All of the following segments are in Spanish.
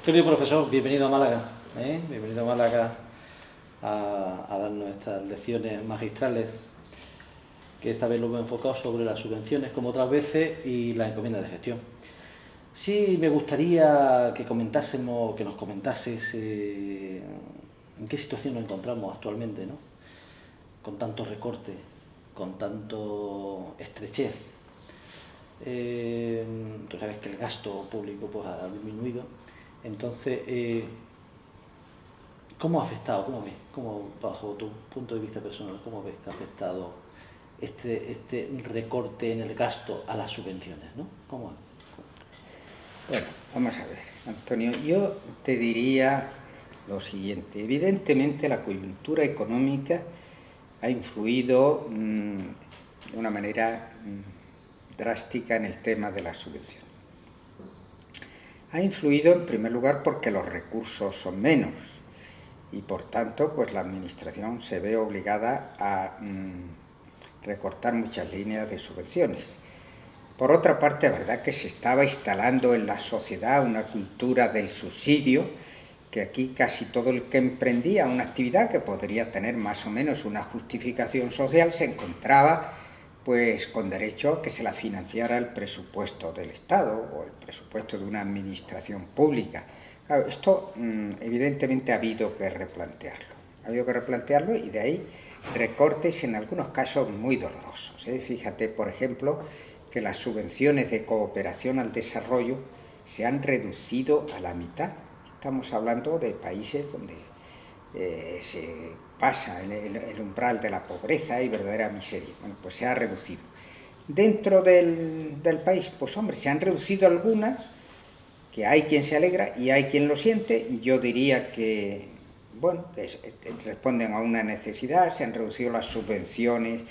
Querido profesor, bienvenido a Málaga. Bienvenido a Málaga a darnos estas lecciones magistrales, que esta vez lo hemos enfocado sobre las subvenciones, como otras veces, y las encomiendas de gestión. Sí, me gustaría que comentásemos, que nos comentases en qué situación nos encontramos actualmente, ¿no? Con tanto recorte, con tanto estrechez. Tú sabes que el gasto público pues, ha disminuido. Entonces, ¿cómo ha afectado? ¿Cómo ves? ¿Cómo, bajo tu punto de vista personal, cómo ves que ha afectado este recorte en el gasto a las subvenciones, ¿no? ¿Cómo? Bueno, vamos a ver, Antonio, yo te diría lo siguiente. Evidentemente la coyuntura económica ha influido de una manera drástica en el tema de la subvención. Ha influido en primer lugar porque los recursos son menos y por tanto pues la administración se ve obligada a recortar muchas líneas de subvenciones. Por otra parte, la verdad que se estaba instalando en la sociedad una cultura del subsidio, que aquí casi todo el que emprendía una actividad que podría tener más o menos una justificación social se encontraba pues con derecho a que se la financiara el presupuesto del Estado o el presupuesto de una administración pública. Claro, esto evidentemente ha habido que replantearlo y de ahí recortes en algunos casos muy dolorosos. Fíjate, por ejemplo, que las subvenciones de cooperación al desarrollo se han reducido a la mitad. Estamos hablando de países donde se pasa el umbral de la pobreza y verdadera miseria. Bueno, pues se ha reducido. Dentro del país, pues hombre, se han reducido algunas, que hay quien se alegra y hay quien lo siente. Yo diría que, bueno, responden a una necesidad. Se han reducido las subvenciones,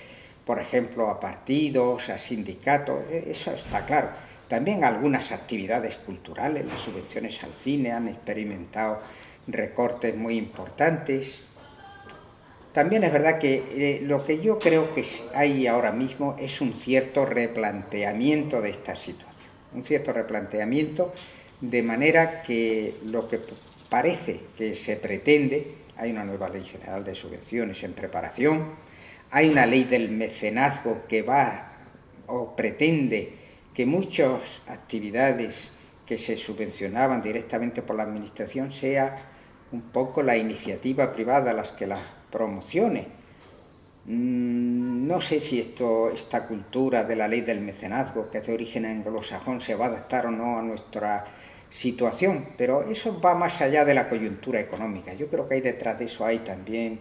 por ejemplo, a partidos, a sindicatos, eso está claro. También algunas actividades culturales, las subvenciones al cine han experimentado recortes muy importantes. También es verdad que lo que yo creo que hay ahora mismo es un cierto replanteamiento de esta situación, un cierto replanteamiento de manera que lo que parece que se pretende, hay una nueva ley general de subvenciones en preparación, hay una ley del mecenazgo que va o pretende que muchas actividades que se subvencionaban directamente por la administración sea un poco la iniciativa privada las que las promocione. No sé si esta cultura de la ley del mecenazgo, que es de origen anglosajón, se va a adaptar o no a nuestra situación, pero eso va más allá de la coyuntura económica. Yo creo que detrás de eso hay también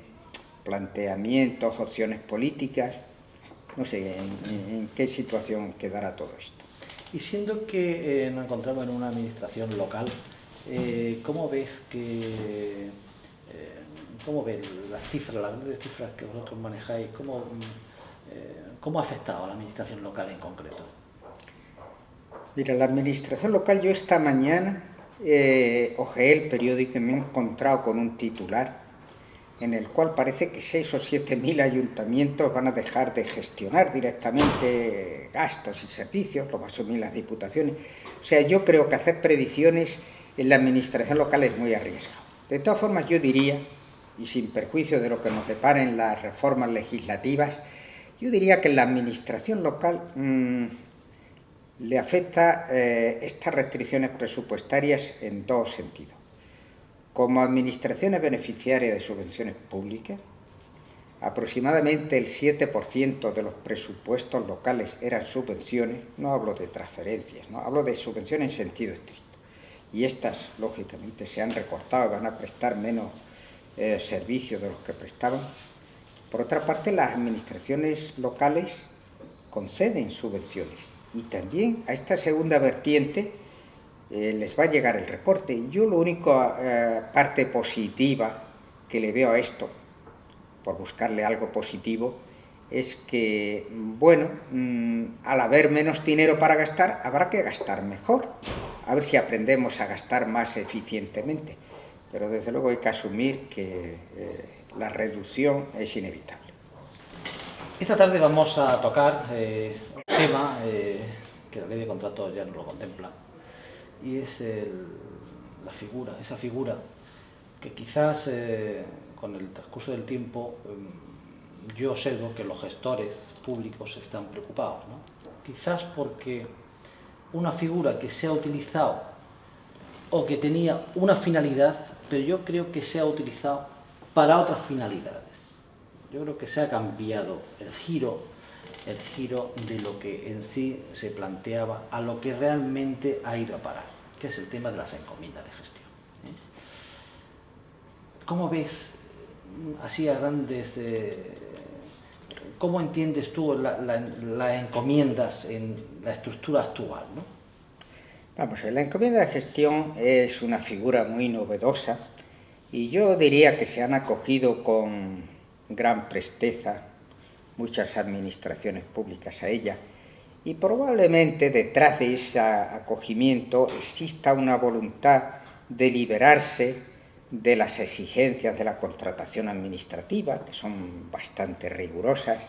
planteamientos, opciones políticas. No sé en qué situación quedará todo esto. Y siendo que nos encontramos en una administración local, ¿cómo ves cómo ves las grandes cifras que vosotros manejáis? ¿Cómo ha afectado a la administración local en concreto? Mira, la administración local, yo esta mañana ojeé el periódico y me he encontrado con un titular en el cual parece que 6 o 7 mil ayuntamientos van a dejar de gestionar directamente gastos y servicios, lo van a asumir las diputaciones. O sea, yo creo que hacer predicciones en la administración local es muy arriesgado. De todas formas, yo diría, y sin perjuicio de lo que nos deparen las reformas legislativas, yo diría que en la administración local le afecta estas restricciones presupuestarias en dos sentidos. Como administraciones beneficiarias de subvenciones públicas, aproximadamente el 7% de los presupuestos locales eran subvenciones, no hablo de transferencias, no hablo de subvenciones en sentido estricto. Y estas, lógicamente, se han recortado, van a prestar menos servicios de los que prestaban. Por otra parte, las administraciones locales conceden subvenciones y también a esta segunda vertiente les va a llegar el recorte. Yo la única parte positiva que le veo a esto, por buscarle algo positivo, es que, bueno, al haber menos dinero para gastar, habrá que gastar mejor. A ver si aprendemos a gastar más eficientemente. Pero desde luego hay que asumir que la reducción es inevitable. Esta tarde vamos a tocar un tema que la ley de contratos ya no lo contempla, y es esa figura que quizás con el transcurso del tiempo yo observo que los gestores públicos están preocupados, ¿no? Quizás porque una figura que se ha utilizado o que tenía una finalidad, pero yo creo que se ha utilizado para otras finalidades. Yo creo que se ha cambiado el giro de lo que en sí se planteaba a lo que realmente ha ido a parar, que es el tema de las encomiendas de gestión. ¿Cómo ves, así a grandes, cómo entiendes tú las encomiendas en la estructura actual, ¿no? Vamos, la encomienda de gestión es una figura muy novedosa y yo diría que se han acogido con gran presteza muchas administraciones públicas a ella, y probablemente detrás de ese acogimiento exista una voluntad de liberarse de las exigencias de la contratación administrativa, que son bastante rigurosas.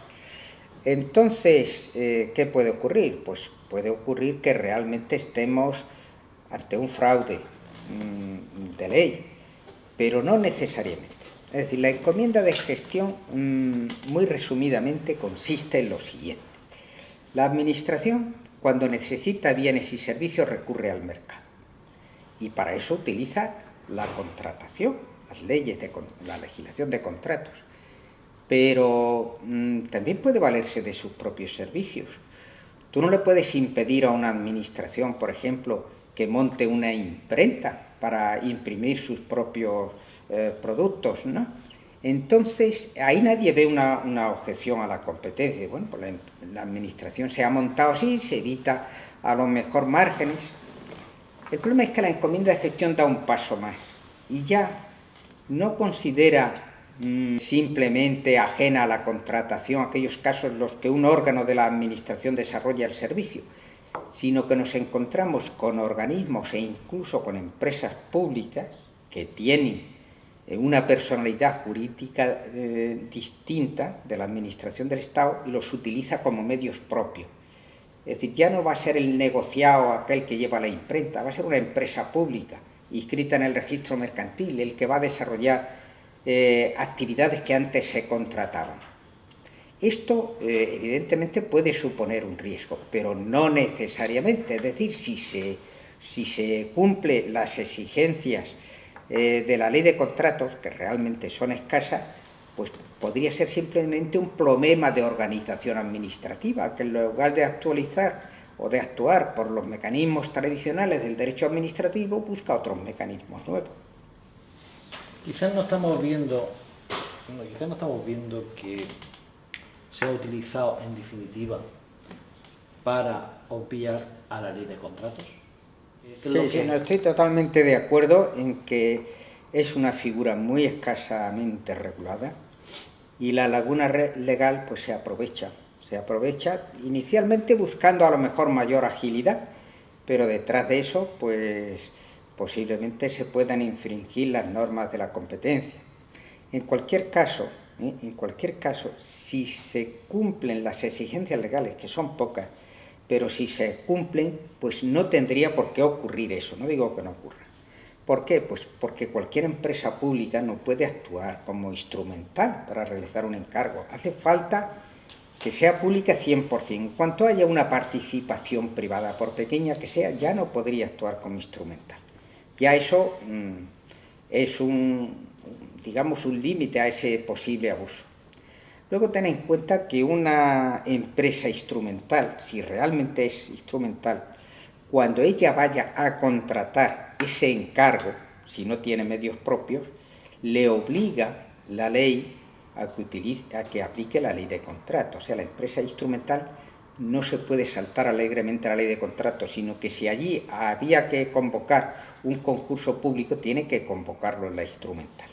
Entonces, ¿qué puede ocurrir? Pues puede ocurrir que realmente estemos ante un fraude de ley, pero no necesariamente. Es decir, la encomienda de gestión, muy resumidamente, consiste en lo siguiente. La Administración, cuando necesita bienes y servicios, recurre al mercado. Y para eso utiliza la contratación, las leyes, la legislación de contratos. Pero también puede valerse de sus propios servicios. Tú no le puedes impedir a una administración, por ejemplo, que monte una imprenta para imprimir sus propios productos, ¿no? Entonces, ahí nadie ve una objeción a la competencia. Bueno, pues la administración se ha montado así, se evita a lo mejor márgenes. El problema es que la encomienda de gestión da un paso más y ya no considera simplemente ajena a la contratación aquellos casos en los que un órgano de la administración desarrolla el servicio, sino que nos encontramos con organismos e incluso con empresas públicas que tienen una personalidad jurídica distinta de la administración del Estado y los utiliza como medios propios. Es decir, ya no va a ser el negociado aquel que lleva la imprenta, va a ser una empresa pública inscrita en el registro mercantil el que va a desarrollar actividades que antes se contrataban. Esto evidentemente puede suponer un riesgo, pero no necesariamente. Es decir, si se cumplen las exigencias de la ley de contratos, que realmente son escasas, pues podría ser simplemente un problema de organización administrativa, que en lugar de actualizar o de actuar por los mecanismos tradicionales del derecho administrativo, busca otros mecanismos nuevos. Quizás no estamos viendo que se ha utilizado en definitiva para obviar a la ley de contratos. Sí, no, estoy totalmente de acuerdo en que es una figura muy escasamente regulada y la laguna legal pues se aprovecha inicialmente buscando a lo mejor mayor agilidad, pero detrás de eso pues posiblemente se puedan infringir las normas de la competencia. En cualquier caso, si se cumplen las exigencias legales, que son pocas, pero si se cumplen, pues no tendría por qué ocurrir eso, no digo que no ocurra. ¿Por qué? Pues porque cualquier empresa pública no puede actuar como instrumental para realizar un encargo. Hace falta que sea pública 100%. En cuanto haya una participación privada, por pequeña que sea, ya no podría actuar como instrumental. Ya eso es un límite a ese posible abuso. Luego ten en cuenta que una empresa instrumental, si realmente es instrumental, cuando ella vaya a contratar ese encargo, si no tiene medios propios, le obliga la ley a que aplique la ley de contrato. O sea, la empresa instrumental no se puede saltar alegremente la ley de contrato, sino que si allí había que convocar un concurso público, tiene que convocarlo en la instrumental.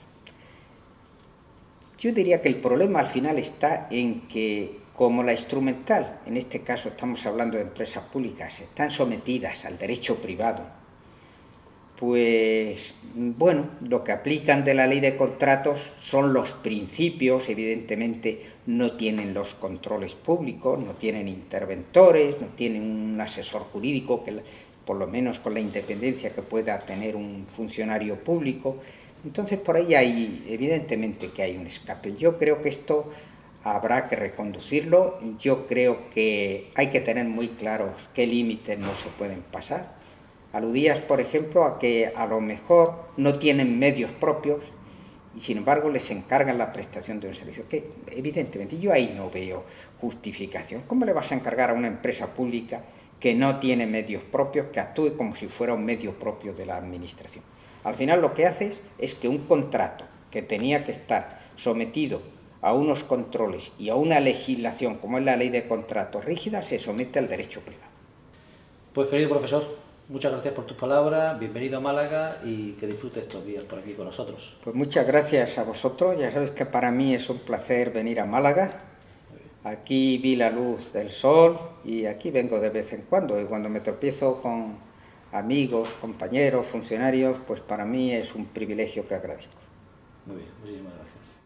Yo diría que el problema al final está en que, como la instrumental, en este caso estamos hablando de empresas públicas, están sometidas al derecho privado, pues bueno, lo que aplican de la ley de contratos son los principios, evidentemente no tienen los controles públicos, no tienen interventores, no tienen un asesor jurídico que, por lo menos con la independencia que pueda tener un funcionario público. Entonces por ahí hay, evidentemente que hay un escape. Yo creo que esto habrá que reconducirlo, yo creo que hay que tener muy claros qué límites no se pueden pasar. Aludías, por ejemplo, a que a lo mejor no tienen medios propios y sin embargo les encargan la prestación de un servicio, que evidentemente yo ahí no veo justificación. ¿Cómo le vas a encargar a una empresa pública que no tiene medios propios que actúe como si fuera un medio propio de la administración? Al final lo que haces es que un contrato que tenía que estar sometido a unos controles y a una legislación como es la ley de contratos rígida se somete al derecho privado. Pues querido profesor, muchas gracias por tus palabras, bienvenido a Málaga y que disfrutes estos días por aquí con nosotros. Pues muchas gracias a vosotros, ya sabes que para mí es un placer venir a Málaga. Aquí vi la luz del sol y aquí vengo de vez en cuando y cuando me tropiezo con amigos, compañeros, funcionarios, pues para mí es un privilegio que agradezco. Muy bien, muchísimas gracias.